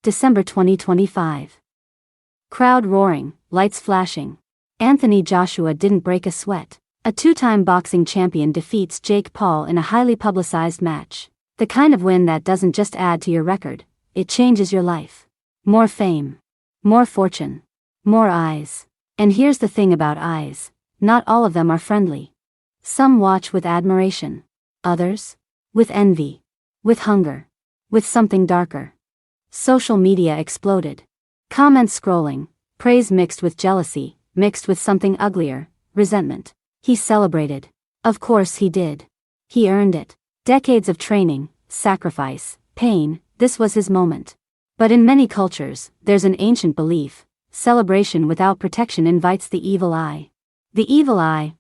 December 2025. Crowd roaring, lights flashing. Anthony Joshua didn't break a sweat. A two-time boxing champion defeats Jake Paul in a highly publicized match. The kind of win that doesn't just add to your record, it changes your life. More fame. More fortune. More eyes. And here's the thing about eyes, not all of them are friendly. Some watch with admiration. Others? With envy. With hunger. With something darker. Social media exploded. Comments scrolling, praise mixed with jealousy, mixed with something uglier, resentment. He celebrated. Of course he did. He earned it. Decades of training, sacrifice, pain, this was his moment. But in many cultures, there's an ancient belief: celebration without protection invites the evil eye. The evil eye,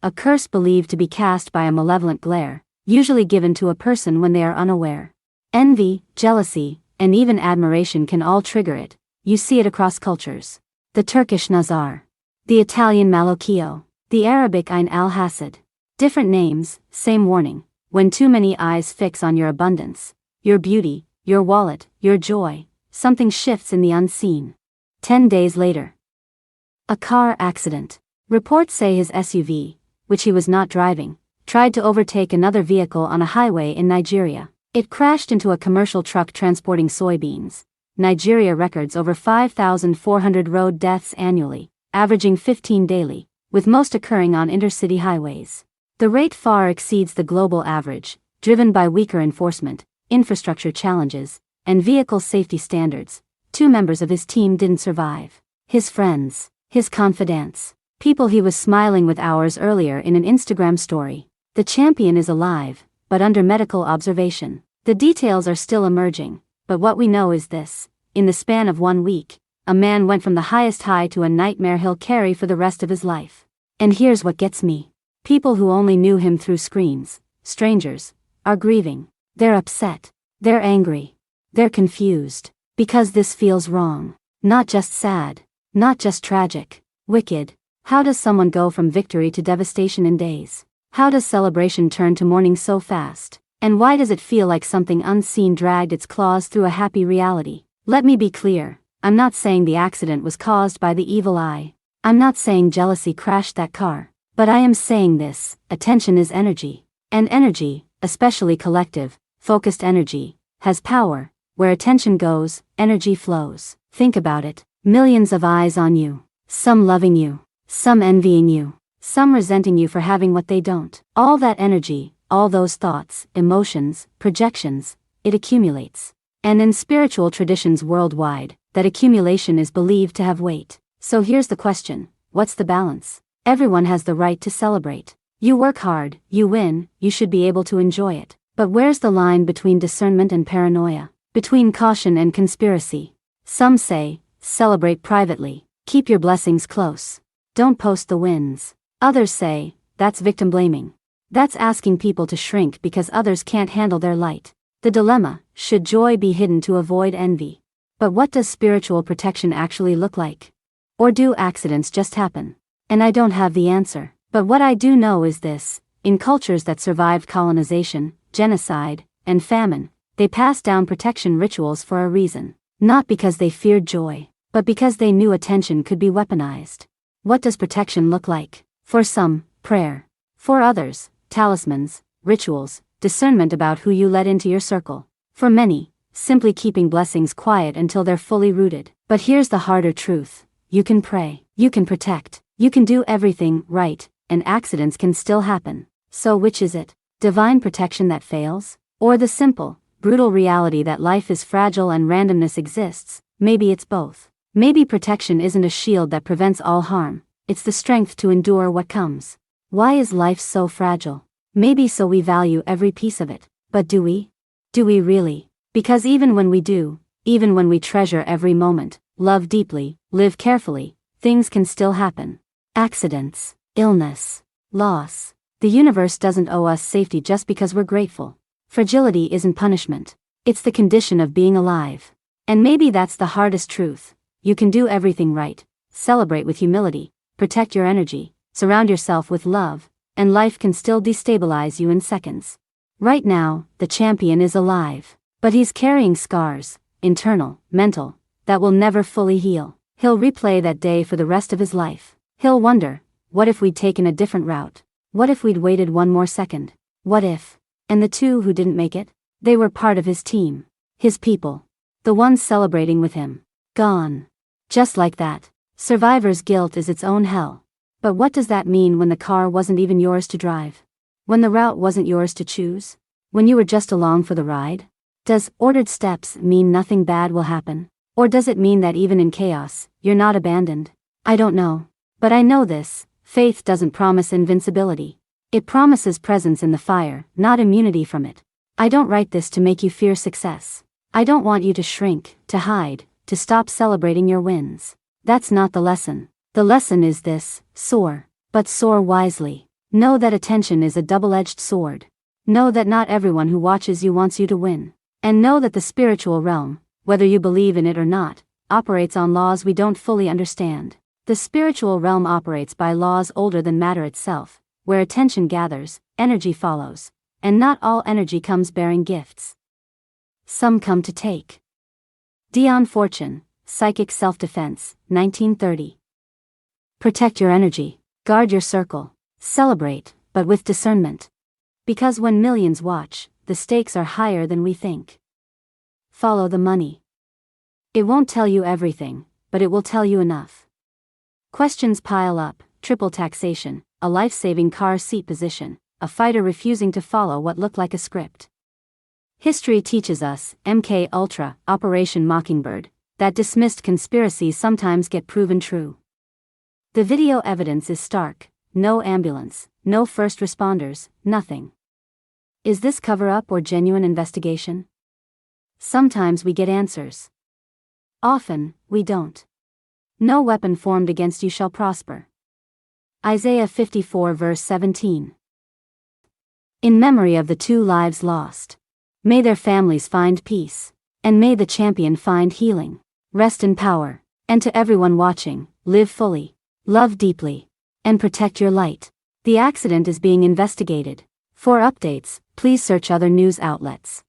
a curse believed to be cast by a malevolent glare, usually given to a person when they are unaware. Envy, jealousy, and even admiration can all trigger it. You see it across cultures. The Turkish nazar. The Italian malocchio. The Arabic ayn al-hasad. Different names, same warning. When too many eyes fix on your abundance, your beauty, your wallet, your joy, something shifts in the unseen. 10 days later. A car accident. Reports say his SUV, which he was not driving, tried to overtake another vehicle on a highway in Nigeria. It crashed into a commercial truck transporting soybeans. Nigeria records over 5,400 road deaths annually, averaging 15 daily, with most occurring on intercity highways. The rate far exceeds the global average, driven by weaker enforcement, infrastructure challenges, and vehicle safety standards. 2 members of his team didn't survive. His friends, his confidants, people he was smiling with hours earlier in an Instagram story. The champion is alive, but under medical observation. The details are still emerging, but what we know is this: in the span of 1 week, a man went from the highest high to a nightmare he'll carry for the rest of his life. And here's what gets me. People who only knew him through screens, strangers, are grieving. They're upset. They're angry. They're confused. Because this feels wrong. Not just sad. Not just tragic. Wicked. How does someone go from victory to devastation in days? How does celebration turn to mourning so fast? And why does it feel like something unseen dragged its claws through a happy reality? Let me be clear. I'm not saying the accident was caused by the evil eye. I'm not saying jealousy crashed that car. But I am saying this: attention is energy. And energy, especially collective, focused energy, has power. Where attention goes, energy flows. Think about it. Millions of eyes on you. Some loving you. Some envying you. Some resenting you for having what they don't. All that energy, all those thoughts, emotions, projections, it accumulates. And in spiritual traditions worldwide, that accumulation is believed to have weight. So here's the question: what's the balance? Everyone has the right to celebrate. You work hard, you win, you should be able to enjoy it. But where's the line between discernment and paranoia? Between caution and conspiracy? Some say, celebrate privately. Keep your blessings close. Don't post the wins. Others say, that's victim blaming. That's asking people to shrink because others can't handle their light. The dilemma: should joy be hidden to avoid envy? But what does spiritual protection actually look like? Or do accidents just happen? And I don't have the answer. But what I do know is this: in cultures that survived colonization, genocide, and famine, they passed down protection rituals for a reason. Not because they feared joy, but because they knew attention could be weaponized. What does protection look like? For some, prayer. For others, talismans, rituals, discernment about who you let into your circle. For many, simply keeping blessings quiet until they're fully rooted. But here's the harder truth: you can pray, you can protect, you can do everything right, and accidents can still happen. So which is it? Divine protection that fails? Or the simple, brutal reality that life is fragile and randomness exists? Maybe it's both. Maybe protection isn't a shield that prevents all harm, it's the strength to endure what comes. Why is life so fragile? Maybe so we value every piece of it. But do we? Do we really? Because even when we do, even when we treasure every moment, love deeply, live carefully, things can still happen. Accidents, illness, loss. The universe doesn't owe us safety just because we're grateful. Fragility isn't punishment. It's the condition of being alive. And maybe that's the hardest truth. You can do everything right, celebrate with humility, protect your energy, surround yourself with love, and life can still destabilize you in seconds. Right now, the champion is alive. But he's carrying scars, internal, mental, that will never fully heal. He'll replay that day for the rest of his life. He'll wonder, what if we'd taken a different route? What if we'd waited one more second? What if? And the two who didn't make it? They were part of his team. His people. The ones celebrating with him. Gone. Just like that. Survivor's guilt is its own hell. But what does that mean when the car wasn't even yours to drive? When the route wasn't yours to choose? When you were just along for the ride? Does ordered steps mean nothing bad will happen? Or does it mean that even in chaos, you're not abandoned? I don't know. But I know this, faith doesn't promise invincibility. It promises presence in the fire, not immunity from it. I don't write this to make you fear success. I don't want you to shrink, to hide, to stop celebrating your wins. That's not the lesson. The lesson is this: soar. But soar wisely. Know that attention is a double-edged sword. Know that not everyone who watches you wants you to win. And know that the spiritual realm, whether you believe in it or not, operates on laws we don't fully understand. The spiritual realm operates by laws older than matter itself, where attention gathers, energy follows, and not all energy comes bearing gifts. Some come to take. Dion Fortune, Psychic Self-Defense, 1930. Protect your energy, guard your circle, celebrate, but with discernment. Because when millions watch, the stakes are higher than we think. Follow the money. It won't tell you everything, but it will tell you enough. Questions pile up: triple taxation, a life-saving car seat position, a fighter refusing to follow what looked like a script. History teaches us, MK Ultra, Operation Mockingbird, that dismissed conspiracies sometimes get proven true. The video evidence is stark: no ambulance, no first responders, nothing. Is this cover-up or genuine investigation? Sometimes we get answers. Often, we don't. No weapon formed against you shall prosper. Isaiah 54 verse 17. In memory of the 2 lives lost. May their families find peace. And may the champion find healing. Rest in power. And to everyone watching, live fully, love deeply, and protect your light. The accident is being investigated. For updates, please search other news outlets.